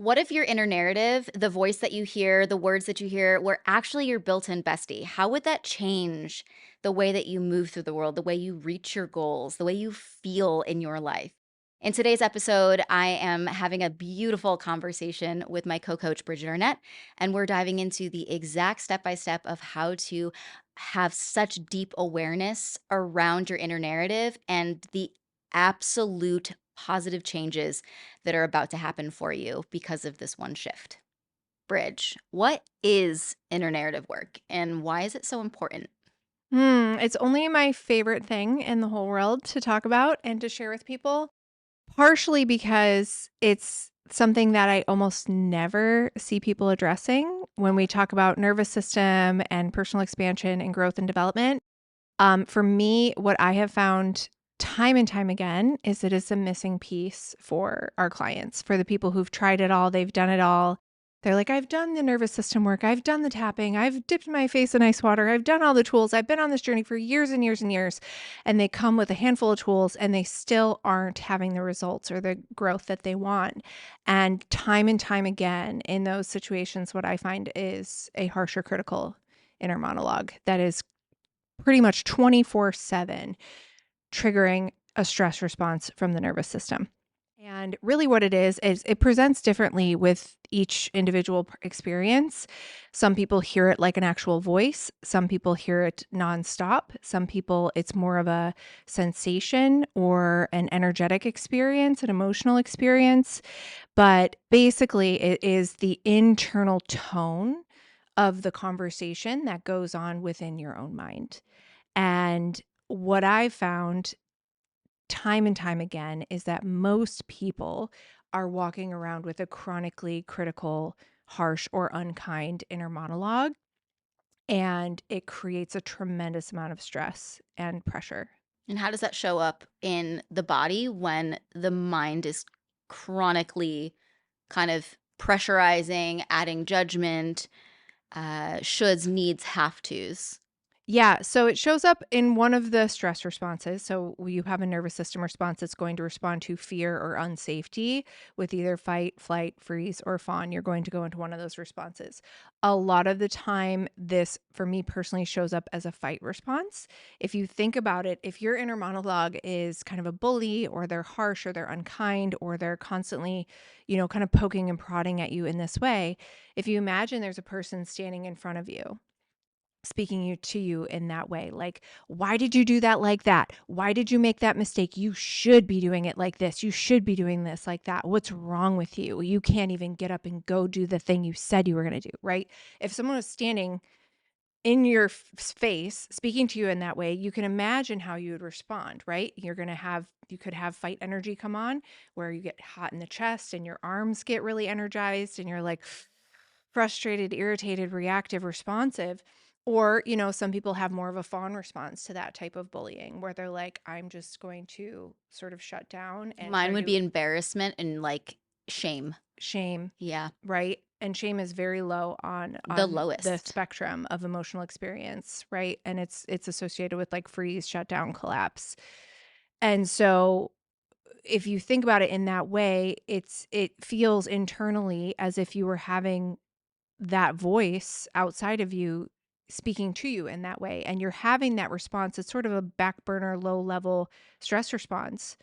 What if your inner narrative, the voice that you hear, the words that you hear, were actually your built-in bestie? How would that change the way that you move through the world, the way you reach your goals, the way you feel in your life? In today's episode, I am having a beautiful conversation with my co-coach, Brigitte Arnett, and we're diving into the exact step-by-step of how to have such deep awareness around your inner narrative and the absolute positive changes that are about to happen for you because of this one shift. Bridge, what is inner narrative work and why is it so important? It's only my favorite thing in the whole world to talk about and to share with people, partially because it's something that I almost never see people addressing when we talk about nervous system and personal expansion and growth and development. For me, what I have found time and time again is it is a missing piece for our clients, for the people who've tried it all, they've done it all. They're like, I've done the nervous system work, I've done the tapping, I've dipped my face in ice water, I've done all the tools, I've been on this journey for years and years and years. And they come with a handful of tools and they still aren't having the results or the growth that they want. And time again, in those situations, what I find is a harsher critical inner monologue that is pretty much 24/7 triggering a stress response from the nervous system. And really what it is it presents differently with each individual experience. Some people hear it like an actual voice. Some people hear it nonstop. Some people, it's more of a sensation or an energetic experience, an emotional experience. But basically, it is the internal tone of the conversation that goes on within your own mind. And what I found time and time again is that most people are walking around with a chronically critical, harsh, or unkind inner monologue. And it creates a tremendous amount of stress and pressure. And how does that show up in the body when the mind is chronically kind of pressurizing, adding judgment, shoulds, needs, have tos? Yeah, so it shows up in one of the stress responses. So you have a nervous system response that's going to respond to fear or unsafety with either fight, flight, freeze, or fawn. You're going to go into one of those responses. A lot of the time, this, for me personally, shows up as a fight response. If you think about it, if your inner monologue is kind of a bully, or they're harsh, or they're unkind, or they're constantly, kind of poking and prodding at you in this way, if you imagine there's a person standing in front of you speaking to you in that way, like, why did you do that like that? Why did you make that mistake? You should be doing it like this. You should be doing this like that. What's wrong with you? You can't even get up and go do the thing you said you were going to do, right? If someone was standing in your face speaking to you in that way, you can imagine how you would respond, right? You could have fight energy come on where you get hot in the chest and your arms get really energized and you're like frustrated, irritated, reactive, responsive. Or, some people have more of a fawn response to that type of bullying where they're like, I'm just going to sort of shut down and Mine try would be to embarrassment and like shame. shame, Yeah, right? And shame is very low the on the lowest. spectrum of emotional experience, right? And it's associated with like freeze, shutdown, collapse. And so if you think about it in that way, it feels internally as if you were having that voice outside of you speaking to you in that way and you're having that response. It's sort of a back burner low level stress response.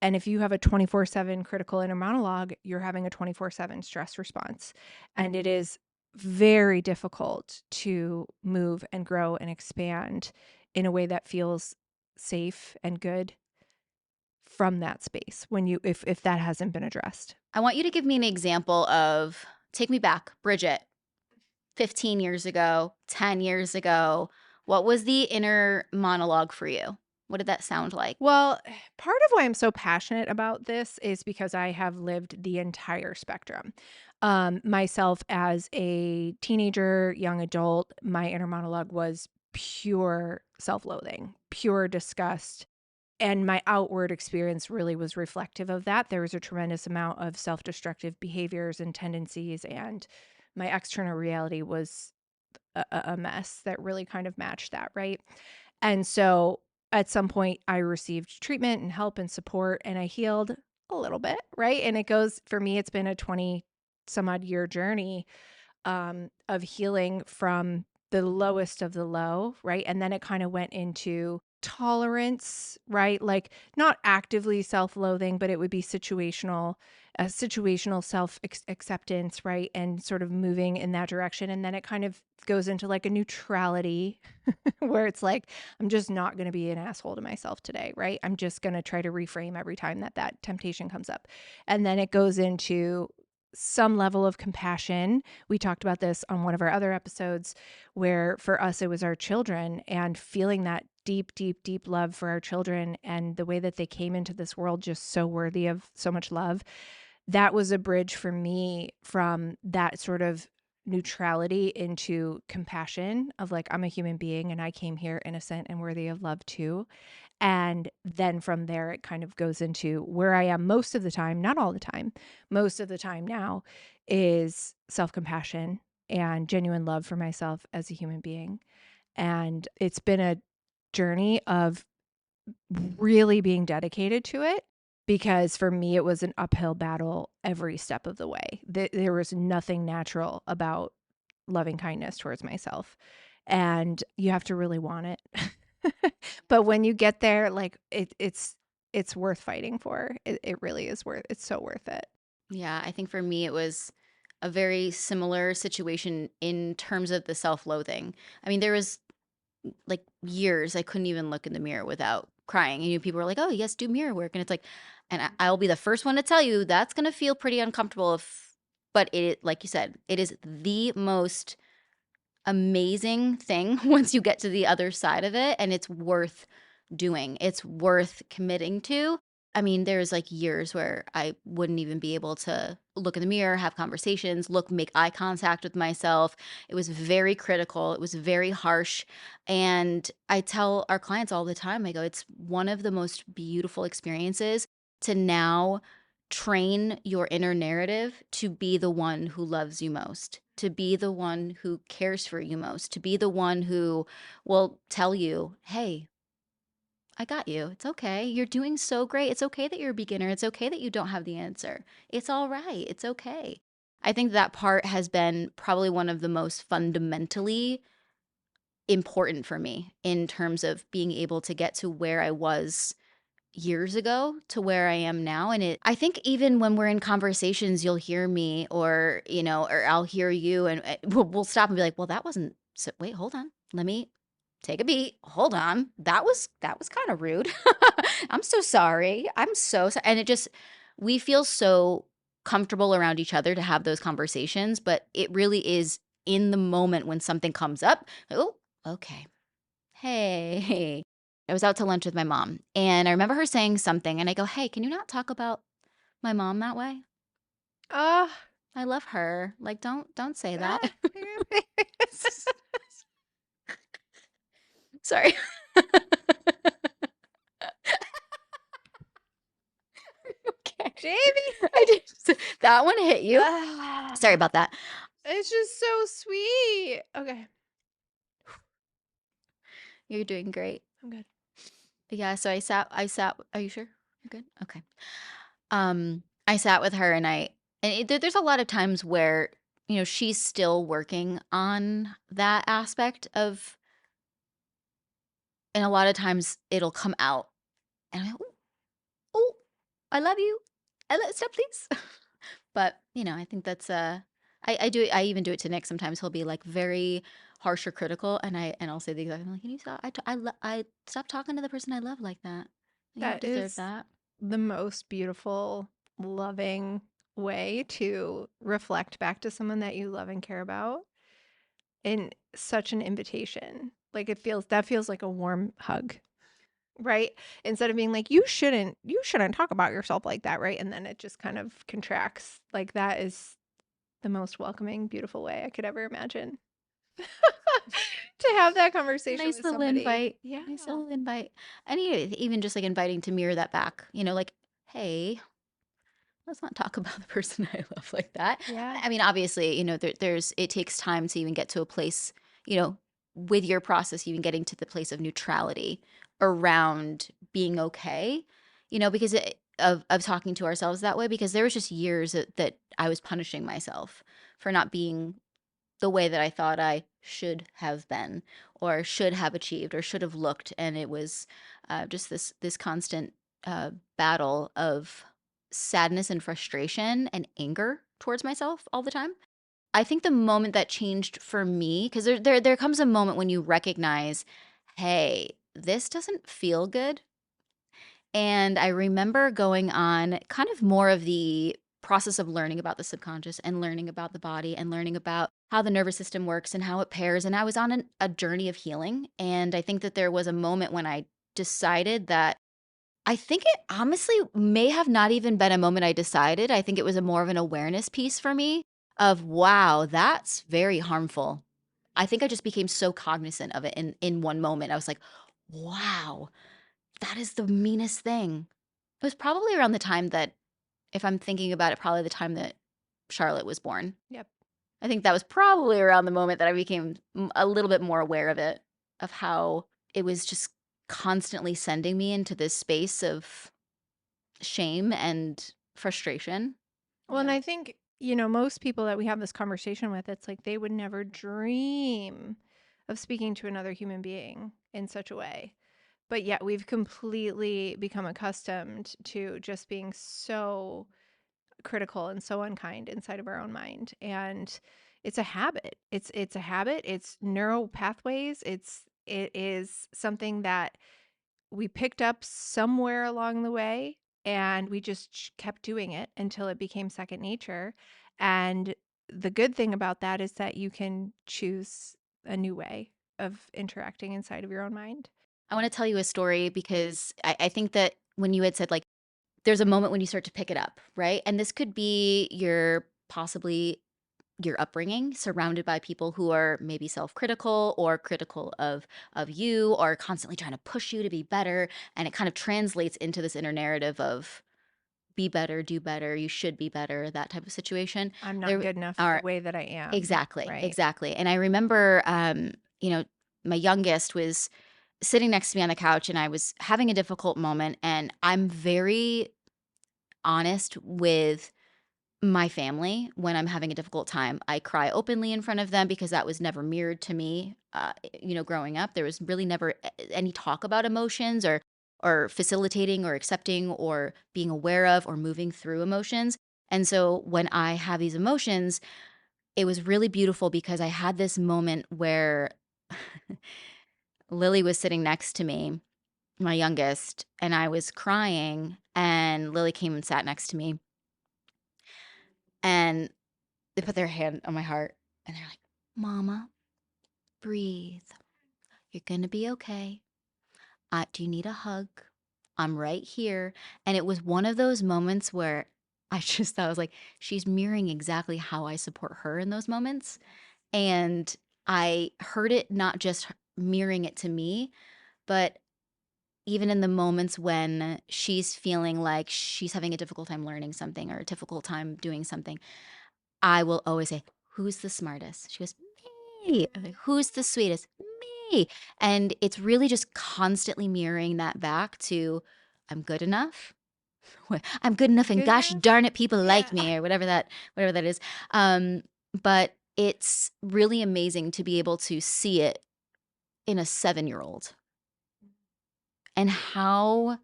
And if you have a 24/7 critical inner monologue, you're having a 24/7 stress response. And it is very difficult to move and grow and expand in a way that feels safe and good from that space when you if that hasn't been addressed. I want you to give me an example of take me back, Bridget, 15 years ago, 10 years ago. What was the inner monologue for you? What did that sound like? Well, part of why I'm so passionate about this is because I have lived the entire spectrum. Myself as a teenager, young adult, my inner monologue was pure self loathing, pure disgust. And my outward experience really was reflective of that. There was a tremendous amount of self destructive behaviors and tendencies. And my external reality was a mess that really kind of matched that, right? And so at some point, I received treatment and help and support, and I healed a little bit, right? And it goes for me, it's been a some odd year journey of healing from the lowest of the low, right? And then it kind of went into tolerance, right? Like not actively self-loathing, but it would be situational self acceptance, right? And sort of moving in that direction. And then it kind of goes into like a neutrality where it's like, I'm just not going to be an asshole to myself today, right? I'm just going to try to reframe every time that temptation comes up. And then it goes into some level of compassion. We talked about this on one of our other episodes where for us it was our children and feeling that deep, deep, deep love for our children and the way that they came into this world just so worthy of so much love. That was a bridge for me from that sort of neutrality into compassion of like, I'm a human being and I came here innocent and worthy of love too. And then from there, it kind of goes into where I am most of the time, not all the time, most of the time now is self compassion and genuine love for myself as a human being. And it's been a journey of really being dedicated to it because for me, it was an uphill battle every step of the way. There was nothing natural about loving kindness towards myself. And you have to really want it. But when you get there, like it's worth fighting for. It really is worth it's so worth it. Yeah, I think for me it was a very similar situation in terms of the self-loathing. I mean, there was like years I couldn't even look in the mirror without crying. And people were like, "Oh, yes, do mirror work." And it's like, and I'll be the first one to tell you that's going to feel pretty uncomfortable if, but it, like you said, it is the most amazing thing once you get to the other side of it, and it's worth doing. It's worth committing to. I mean, there's like years where I wouldn't even be able to look in the mirror, have conversations, make eye contact with myself. It was very critical. It was very harsh. And I tell our clients all the time, I go, it's one of the most beautiful experiences to now train your inner narrative to be the one who loves you most, to be the one who cares for you most, to be the one who will tell you, hey, I got you. It's okay. You're doing so great. It's okay that you're a beginner. It's okay that you don't have the answer. It's all right. It's okay. I think that part has been probably one of the most fundamentally important for me in terms of being able to get to where I was years ago to where I am now. And I think even when we're in conversations, you'll hear me or I'll hear you and we'll stop and be like, well, that wasn't, so wait, hold on. Let me take a beat. Hold on. That was kind of rude. I'm so sorry. I'm so sorry. And we feel so comfortable around each other to have those conversations, but it really is in the moment when something comes up. Oh, okay. Hey, I was out to lunch with my mom, and I remember her saying something, and I go, "Hey, can you not talk about my mom that way? Ah, I love her. Like, don't say that." ah. Sorry. Okay. Jamie. I just that one hit you. Ah, Sorry about that. it's just so sweet. Okay, You're doing great. I'm good. Yeah, so I sat are you sure? You're good? Okay. I sat with her there's a lot of times where, she's still working on that aspect of and a lot of times it'll come out and I'm like, "Ooh, ooh, I love you. Stop, please." But, I think that's I do it, I even do it to Nick sometimes. He'll be like very harsh or critical and I'll say the exact I'm like, "Can you stop? I stop talking to the person I love like that. You don't That deserve is that." the most beautiful, loving way to reflect back to someone that you love and care about. And such an invitation. Like that feels like a warm hug, right? Instead of being like, you shouldn't talk about yourself like that, right? And then it just kind of contracts. Like that is the most welcoming, beautiful way I could ever imagine to have that conversation Nice with little somebody. invite. Yeah. Nice little invite. And even just like inviting to mirror that back, like, "Hey, let's not talk about the person I love like that." Yeah. I mean, obviously, it takes time to even get to a place, with your process, even getting to the place of neutrality around being okay, because of talking to ourselves that way, because there was just years that I was punishing myself for not being the way that I thought I should have been or should have achieved or should have looked, and it was, just this constant, battle of sadness and frustration and anger towards myself all the time. I think the moment that changed for me, 'cause there comes a moment when you recognize, "Hey, this doesn't feel good." And I remember going on kind of more of the process of learning about the subconscious and learning about the body and learning about how the nervous system works and how it pairs. And I was on a journey of healing. And I think that there was a moment when I decided that I think it honestly may have not even been a moment I decided. I think it was a more of an awareness piece for me of, wow, that's very harmful. I think I just became so cognizant of it in one moment. I was like, wow, that is the meanest thing. It was probably around the time that, if I'm thinking about it, probably the time that Charlotte was born. Yep. I think that was probably around the moment that I became a little bit more aware of it, of how it was just constantly sending me into this space of shame and frustration. Well, and Yeah. I think, most people that we have this conversation with, it's like they would never dream of speaking to another human being in such a way. But yet we've completely become accustomed to just being so critical and so unkind inside of our own mind. And it's a habit. It's a habit. It's neural pathways. It is something that we picked up somewhere along the way, and we just kept doing it until it became second nature. And the good thing about that is that you can choose a new way of interacting inside of your own mind. I want to tell you a story because I think that when you had said, like, there's a moment when you start to pick it up, right? And this could be your possibly your upbringing, surrounded by people who are maybe self-critical or critical of you, or constantly trying to push you to be better, and it kind of translates into this inner narrative of be better, do better, you should be better, that type of situation. I'm not There good enough the are way that I am. exactly, Right. exactly. And I remember, you know, my youngest was sitting next to me on the couch, and I was having a difficult moment, and I'm very honest with my family when I'm having a difficult time. I cry openly in front of them because that was never mirrored to me. Growing up, there was really never any talk about emotions or facilitating or accepting or being aware of or moving through emotions. And so when I have these emotions, it was really beautiful because I had this moment where Lily was sitting next to me, my youngest, and I was crying, and Lily came and sat next to me, and they put their hand on my heart, and they're like, "Mama, breathe. You're gonna be okay. Do you need a hug? I'm right here." And it was one of those moments where I just thought, I was like, she's mirroring exactly how I support her in those moments. And I heard it not just mirroring it to me, but even in the moments when she's feeling like she's having a difficult time learning something or a difficult time doing something, I will always say, "Who's the smartest?" She goes, "Me." I'm like, "Who's the sweetest?" "Me." And it's really just constantly mirroring that back to, "I'm good enough. I'm good enough, and Good gosh enough? darn it, people like Yeah. me," or whatever that is. But it's really amazing to be able to see it in a 7-year-old and how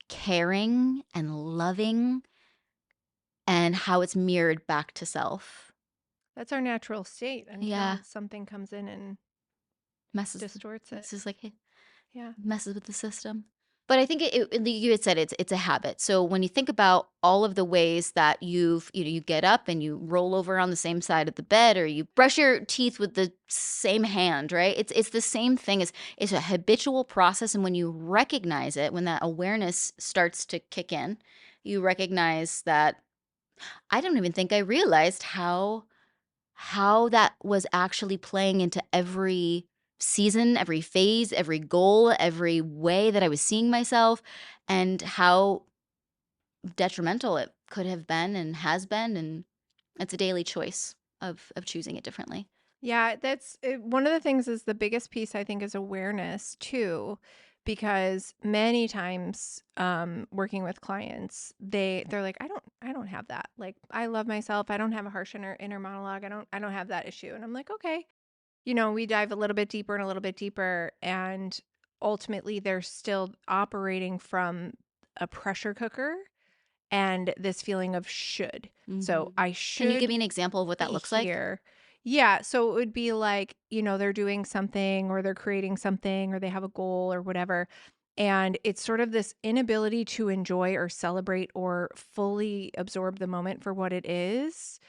caring and loving and how it's mirrored back to self. That's our natural state Yeah, until something comes in and messes distorts it. it's just like, hey, Yeah. messes with the system. But I think you had said it's a habit. So when you think about all of the ways that you get up and you roll over on the same side of the bed, or you brush your teeth with the same hand, right? It's the same thing. As It's a habitual process, and when you recognize it, when that awareness starts to kick in, you recognize that I don't even think I realized how that was actually playing into every season, every phase, every goal, every way that I was seeing myself, and how detrimental it could have been and has been. And it's a daily choice of choosing it differently. Yeah, one of the things is the biggest piece I think is awareness too, because many times working with clients, they're like, I don't have that. Like, I love myself. I don't have a harsh inner monologue. I don't have that issue. And I'm like, okay. We dive a little bit deeper and a little bit deeper, and ultimately they're still operating from a pressure cooker and this feeling of should. So Mhm. I Can you give should me an example of what that be looks like? here. Yeah, so it would be like, they're doing something or they're creating something or they have a goal or whatever. And it's sort of this inability to enjoy or celebrate or fully absorb the moment for what it is,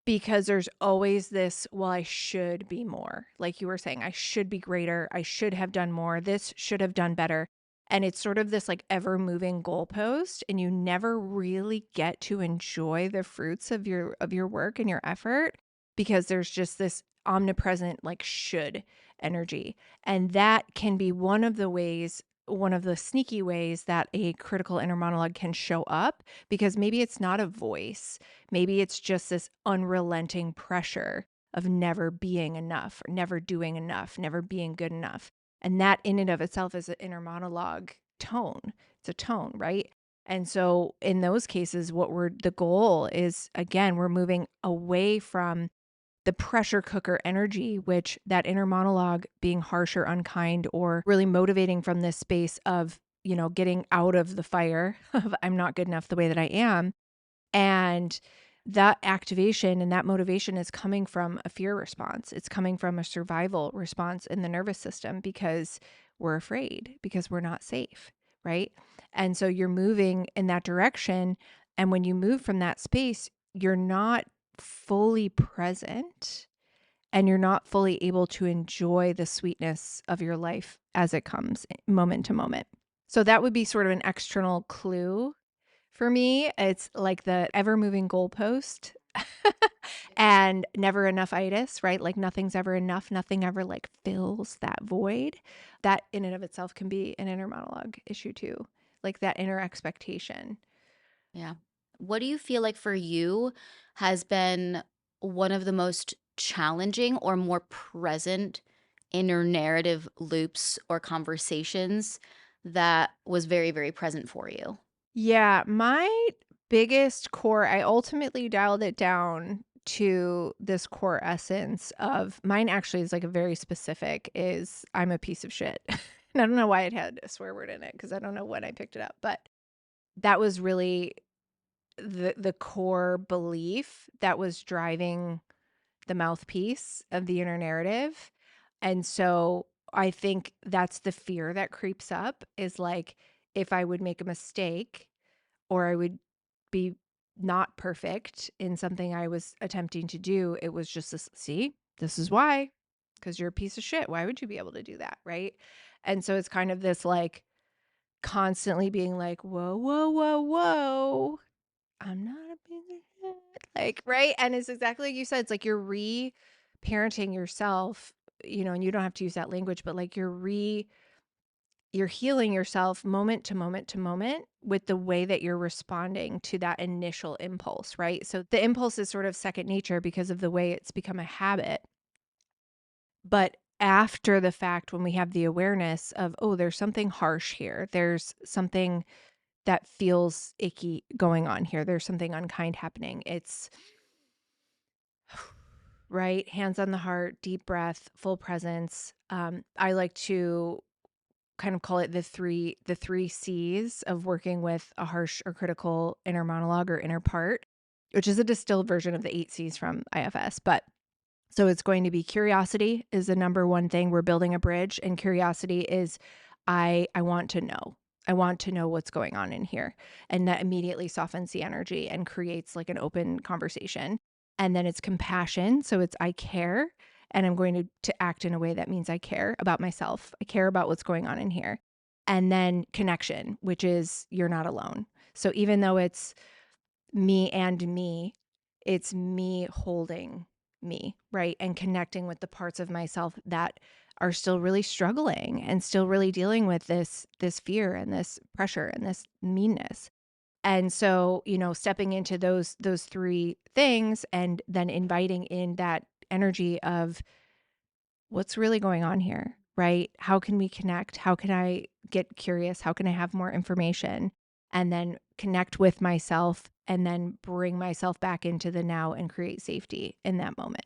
because there's always this, well, I should be more. Like you were saying, I should be greater. I should have done more. This should have done better. And it's sort of this like ever moving goalpost, and you never really get to enjoy the fruits of your work and your effort, because there's just this omnipresent like should energy. And that can be one of the sneaky ways that a critical inner monologue can show up, because maybe it's not a voice. Maybe it's just this unrelenting pressure of never being enough, or never doing enough, never being good enough. And that in and of itself is an inner monologue tone. It's a tone, right? And so in those cases, the goal is, again, we're moving away from the pressure cooker energy, which that inner monologue being harsh or unkind or really motivating from this space of, getting out of the fire of I'm not good enough the way that I am. And that activation and that motivation is coming from a fear response. It's coming from a survival response in the nervous system, because we're afraid, because we're not safe, right? And so you're moving in that direction. And when you move from that space, you're not fully present and you're not fully able to enjoy the sweetness of your life as it comes moment to moment. So that would be sort of an external clue for me. It's like the ever moving goalpost and never enough itis, right? Like nothing's ever enough. Nothing ever like fills that void. That in and of itself can be an inner monologue issue too. Like that inner expectation. Yeah. What do you feel like for you has been one of the most challenging or more present inner narrative loops or conversations that was very, very present for you? Yeah, my biggest core, I ultimately dialed it down to this core essence of mine. Actually is like a very specific, is I'm a piece of shit. And I don't know why it had a swear word in it, because I don't know when I picked it up, but that was really the core belief that was driving the mouthpiece of the inner narrative. And so I think that's the fear that creeps up, is like, if I would make a mistake or I would be not perfect in something I was attempting to do, it was just this, see, this is why, because you're a piece of shit. Why would you be able to do that? Right. And so it's kind of this like constantly being like, whoa, whoa, whoa, whoa. I'm not a piece of shit. Like, right. And it's exactly like you said, it's like you're re parenting yourself, and you don't have to use that language, but like you're healing yourself moment to moment to moment with the way that you're responding to that initial impulse, right? So the impulse is sort of second nature because of the way it's become a habit. But after the fact, when we have the awareness of, oh, there's something harsh here, there's something that feels icky going on here, there's something unkind happening. It's right, hands on the heart, deep breath, full presence. I like to kind of call it the three C's of working with a harsh or critical inner monologue or inner part, which is a distilled version of the 8 C's from IFS. But so it's going to be curiosity is the number one thing. We're building a bridge, and curiosity is I want to know. I want to know what's going on in here. And that immediately softens the energy and creates like an open conversation. And then it's compassion. So it's I care, and I'm going to act in a way that means I care about myself. I care about what's going on in here. And then connection, which is you're not alone. So even though it's me and me, it's me holding me, right? And connecting with the parts of myself that are still really struggling and still really dealing with this fear and this pressure and this meanness. And so, stepping into those three things and then inviting in that energy of what's really going on here. right? How can we connect? How can I get curious? How can I have more information? And then connect with myself and then bring myself back into the now and create safety in that moment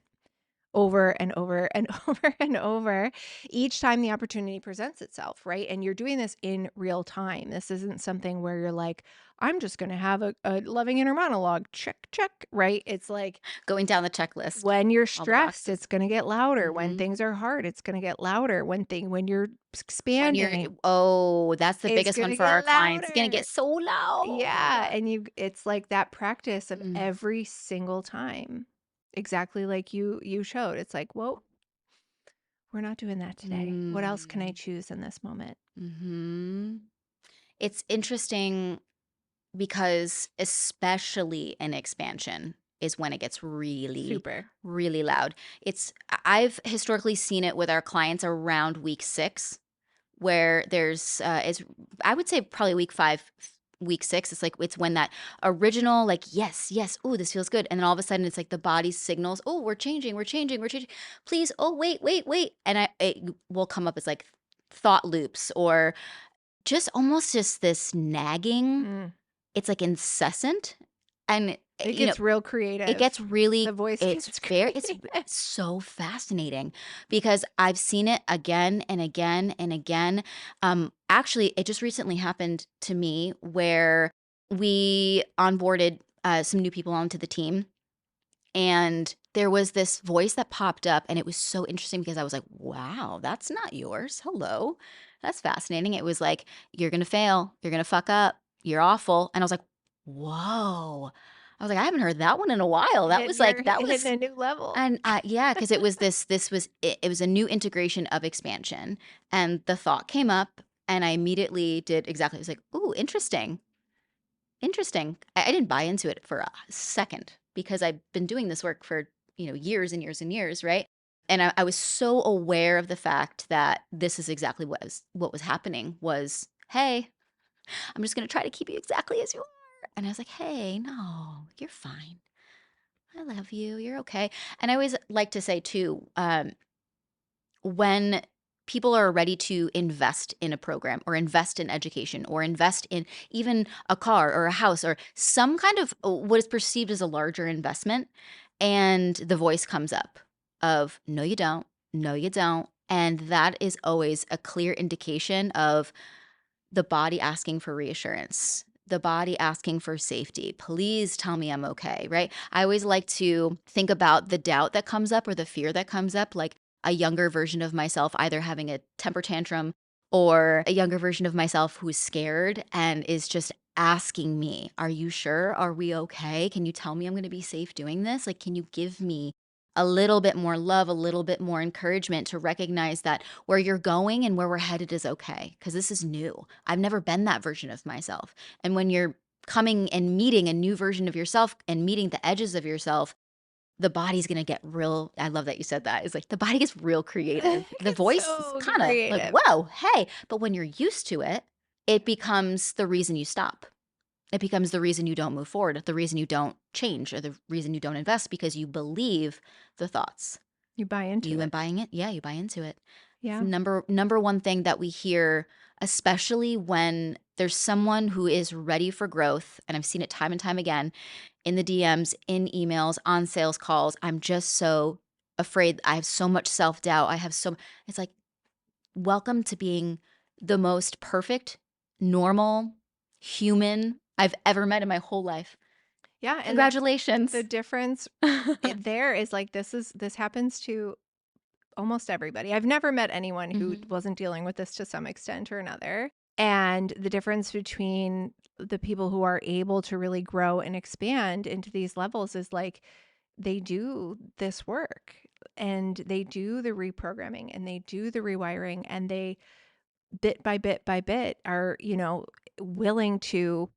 over and over and over and over each time the opportunity presents itself, right? And you're doing this in real time. This isn't something where you're like, I'm just going to have a loving inner monologue. Check, check, right? It's like Going down the checklist, when you're all the stressed, boxes. it's going to get louder. When Mhm. things are hard, it's going to get louder. When you're When you're expanding, oh, that's the it's biggest going one to for our get clients. It's gonna louder. get so loud. Oh my Yeah, god. and it's like that practice of Mm. every single time. Exactly like you showed. It's like, "Whoa, we're not doing that today. What else can I Mm. choose in this moment?" Mhm. It's interesting because especially in expansion is when it gets really, Super. really loud. I've historically seen it with our clients around week 6 where there's is I would say probably week 5, week 6. It's like it's when that original like yes, yes, oh this feels good, and then all of a sudden it's like the body signals, oh we're changing, we're changing, we're changing. Please, oh wait, wait, wait, and it will come up as like thought loops or just almost just this nagging. Mm. It's like incessant, and It gets real it gets creative. really The voice gets it's creative. so fascinating because I've seen it again and again and again. Actually, it just recently happened to me where we onboarded, some new people onto the team, and there was this voice that popped up, and it was so interesting because I was like, "Wow, that's not yours. Hello. That's fascinating." It was like, "You're gonna fail. You're gonna fuck up. You're awful." And I was like, "Whoa." I was like, "I haven't heard that one in a while." That was like that Hitting was a new level. and, yeah, because it was it was a new integration of expansion, and the thought came up, and I immediately did exactly I was like, "Ooh, interesting. Interesting." I didn't buy into it for a second because I've been doing this work for, years and years and years, right? And I was so aware of the fact that this is exactly what was happening was, "Hey, I'm just gonna try to keep you exactly as you are." And I was like, "Hey, no, you're fine. I love you. You're okay." And I always like to say too, when people are ready to invest in a program or invest in education or invest in even a car or a house or some kind of what is perceived as a larger investment, and the voice comes up of no you don't, no you don't, and that is always a clear indication of the body asking for reassurance, the body asking for safety. Please tell me I'm okay, right? I always like to think about the doubt that comes up or the fear that comes up, like a younger version of myself either having a temper tantrum or a younger version of myself who's scared and is just asking me, "Are you sure? Are we okay? Can you tell me I'm going to be safe doing this? Like, can you give me a little bit more love, a little bit more encouragement to recognize that where you're going and where we're headed is okay because this is new. I've never been that version of myself." And when you're coming and meeting a new version of yourself and meeting the edges of yourself, the body's going to get real. I love that you said that. It's like the body gets real creative. The It's voice is so kind of like, creative. whoa, hey. But when you're used to it, it becomes the reason you stop. It becomes the reason you don't move forward, the reason you don't change, or the reason you don't invest because you believe the thoughts. You buy into You and it. buying it? Yeah, you buy into it. It's Yeah. number one thing that we hear, especially when there's someone who is ready for growth, and I've seen it time and time again in the DMs, in emails, on sales calls. I'm just so afraid. I have so much self-doubt. It's like, welcome to being the most perfect, normal human I've ever met in my whole life. Yeah, and the Congratulations. difference there is like this happens to almost everybody. I've never met anyone who Mhm. wasn't dealing with this to some extent or another. And the difference between the people who are able to really grow and expand into these levels is like they do this work and they do the reprogramming and they do the rewiring and they bit by bit by bit are, willing to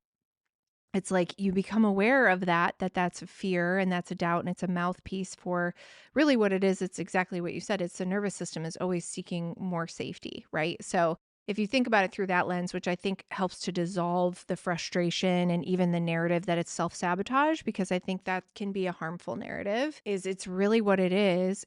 it's like you become aware of that's a fear and that's a doubt and it's a mouthpiece for really what it is. It's exactly what you said. It's the nervous system is always seeking more safety, right? So if you think about it through that lens, which I think helps to dissolve the frustration and even the narrative that it's self-sabotage, because I think that can be a harmful narrative, is it's really what it is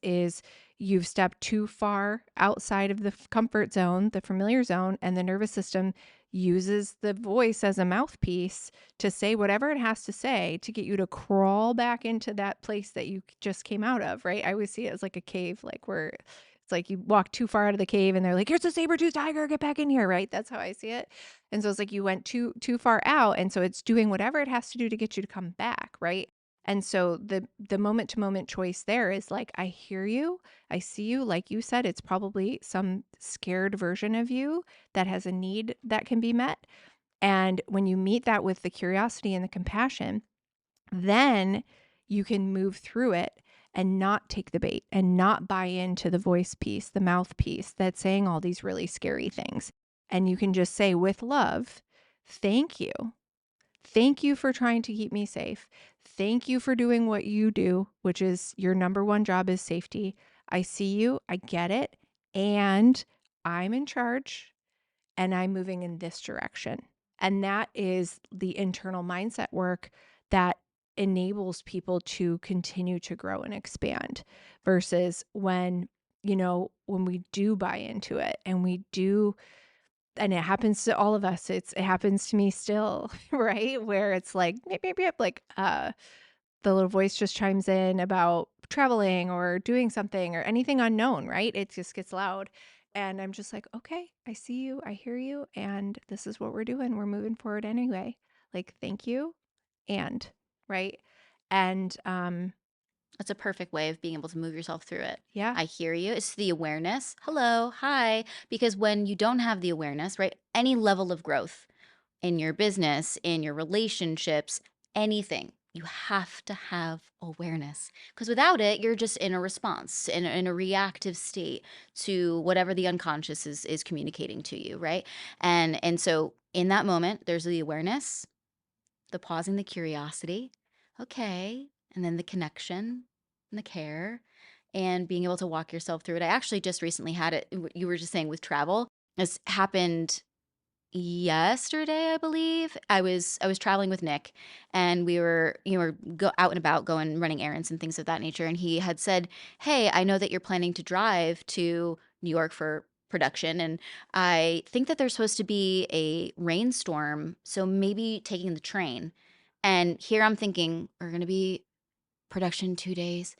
you've stepped too far outside of the comfort zone, the familiar zone, and the nervous system uses the voice as a mouthpiece to say whatever it has to say to get you to crawl back into that place that you just came out of, right? I always see it as like a cave, like where it's like you walk too far out of the cave and they're like, here's a saber-toothed tiger, get back in here, right? That's how I see it. And so it's like you went too far out. And so it's doing whatever it has to do to get you to come back, right? And so the moment to moment choice there is like, I hear you, I see you. Like you said, it's probably some scared version of you that has a need that can be met. And when you meet that with the curiosity and the compassion, then you can move through it and not take the bait and not buy into the voice piece, the mouthpiece that's saying all these really scary things. And you can just say with love, thank you. Thank you for trying to keep me safe. Thank you for doing what you do, which is your number one job is safety. I see you. I get it. And I'm in charge and I'm moving in this direction. And that is the internal mindset work that enables people to continue to grow and expand versus when we do buy into it and we do, and it happens to all of us. It happens to me still, right? Where it's like maybe I'm like the little voice just chimes in about traveling or doing something or anything unknown, right? It just gets loud. And I'm just like, okay, I see you, I hear you, and this is what we're doing. We're moving forward anyway. Like, thank you. And right. And That's a perfect way of being able to move yourself through it. yeah, I hear you. It's the awareness. Hello, hi. Because when you don't have the awareness, right, any level of growth in your business, in your relationships, anything, you have to have awareness. Because without it, you're just in a response, in a reactive state to whatever the unconscious is communicating to you, right? And so in that moment, there's the awareness, the pausing, the curiosity, okay, and then the connection and the care and being able to walk yourself through it. I actually just recently had it. You were just saying with travel. This happened yesterday, I believe. I was traveling with Nick, and we were go out and about, going running errands and things of that nature. And he had said, "Hey, I know that you're planning to drive to New York for production, and I think that there's supposed to be a rainstorm, so maybe taking the train." And here I'm thinking, we're gonna be production 2 days.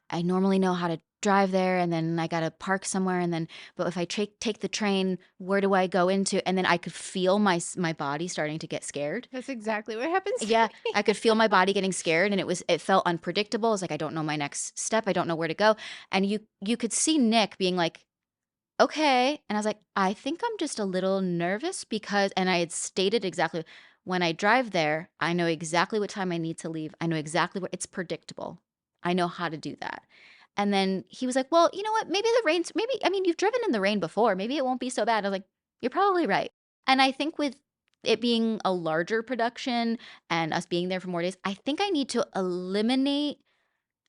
I normally know how to drive there, and then I gotta park somewhere, and then but if I take the train, where do I go into? And then I could feel my body starting to get scared. that's exactly what happens to Yeah, me. I could feel my body getting scared, and it felt unpredictable. It's like I don't know my next step. I don't know where to go. And you could see Nick being like, "Okay." And I was like, "I think I'm just a little nervous because," and I had stated exactly, "When I drive there, I know exactly what time I need to leave. I know exactly where it's predictable. I know how to do that." And then he was like, "Well, you know what? Maybe the rain's maybe I mean, you've driven in the rain before. Maybe it won't be so bad." I was like, "You're probably right." And I think with it being a larger production and us being there for more days, I think I need to eliminate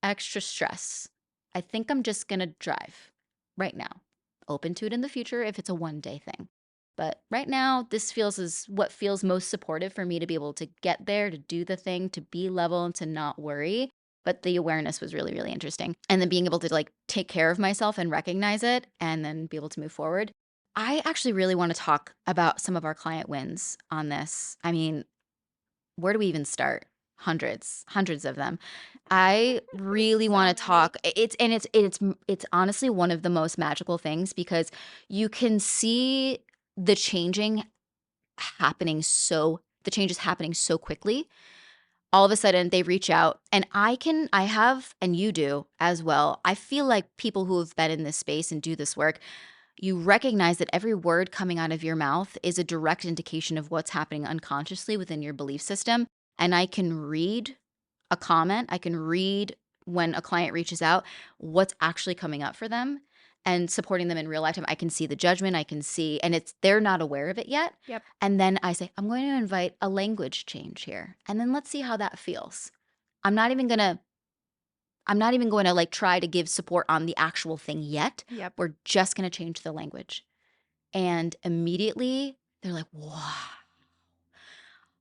extra stress. I think I'm just gonna drive right now. Open to it in the future if it's a one-day thing. But right now, this feels as what feels most supportive for me to be able to get there, to do the thing, to be level, and to not worry. But the awareness was really, really interesting. And then being able to like take care of myself and recognize it and then be able to move forward. I actually really want to talk about some of our client wins on this. I mean, where do we even start? Hundreds, hundreds of them. I really So want to many. talk. It's honestly one of the most magical things because you can see the changing the changes happening so quickly. All of a sudden they reach out, and I have, and you do as well. I feel like people who have been in this space and do this work, you recognize that every word coming out of your mouth is a direct indication of what's happening unconsciously within your belief system. And I can read a comment, I can read when a client reaches out what's actually coming up for them and supporting them in real life time. I can see the judgment, I can see, and it's they're not aware of it yet. Yep. And then I say, I'm going to invite a language change here. And then let's see how that feels. I'm not even going to I'm not even going to like try to give support on the actual thing yet. Yep. We're just going to change the language. And immediately they're like, wow.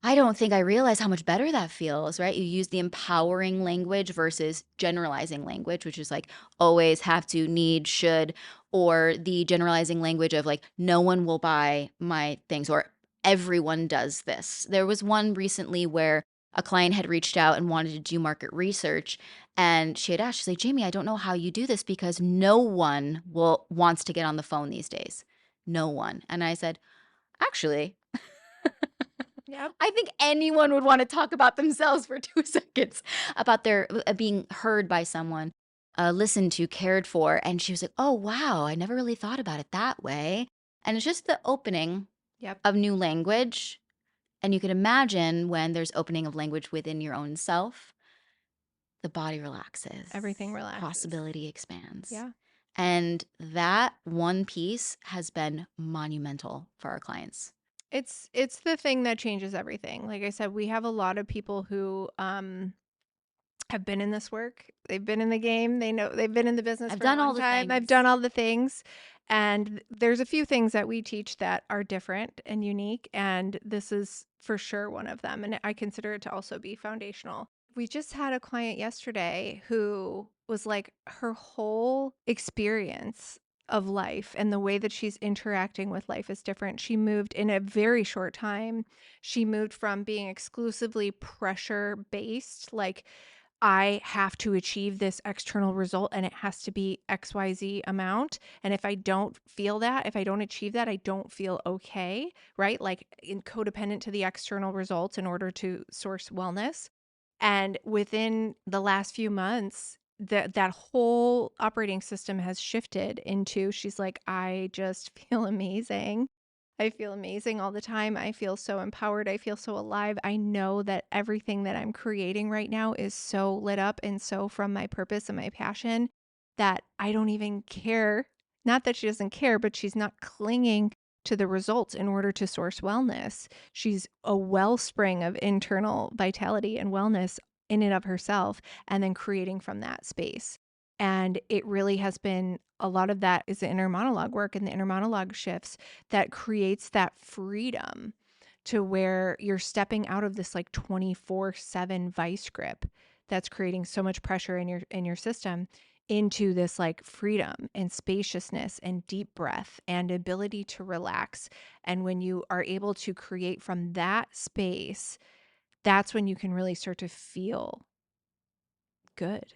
I don't think I realized how much better that feels, right? You use the empowering language versus generalizing language, which is like always, have to, need, should, or the generalizing language of like, no one will buy my things or everyone does this. There was one recently where a client had reached out and wanted to do market research, and she had asked, she's like, Jamie, I don't know how you do this because no one wants to get on the phone these days. No one. And I said, actually, Yep. I think anyone would want to talk about themselves for 2 seconds, about their being heard by someone, listened to, cared for, and she was like, "Oh, wow, I never really thought about it that way." And it's just the opening Yep. of new language, and you can imagine when there's opening of language within your own self, the body relaxes, Everything relaxes. possibility expands. Yeah. And that one piece has been monumental for our clients. It's the thing that changes everything. Like I said, we have a lot of people who have been in this work. They've been in the game. They know they've been in the business I've for a done all long the time. I've done things. all the things. And there's a few things that we teach that are different and unique. And this is for sure one of them. And I consider it to also be foundational. We just had a client yesterday who was like her whole experience of life and the way that she's interacting with life is different. She moved in a very short time. She moved from being exclusively pressure based, like I have to achieve this external result and it has to be XYZ amount. And if I don't feel that, if I don't achieve that, I don't feel okay, right? Like in codependent to the external results in order to source wellness. And within the last few months, that whole operating system has shifted into she's like, I just feel amazing. I feel amazing all the time. I feel so empowered. I feel so alive. I know that everything that I'm creating right now is so lit up and so from my purpose and my passion that I don't even care. Not that she doesn't care, but she's not clinging to the results in order to source wellness. She's a wellspring of internal vitality and wellness in and of herself, and then creating from that space. And it really has been a lot of that is the inner monologue work and the inner monologue shifts that creates that freedom to where you're stepping out of this like 24/7 vice grip that's creating so much pressure in your system into this like freedom and spaciousness and deep breath and ability to relax. And when you are able to create from that space, that's when you can really start to feel good.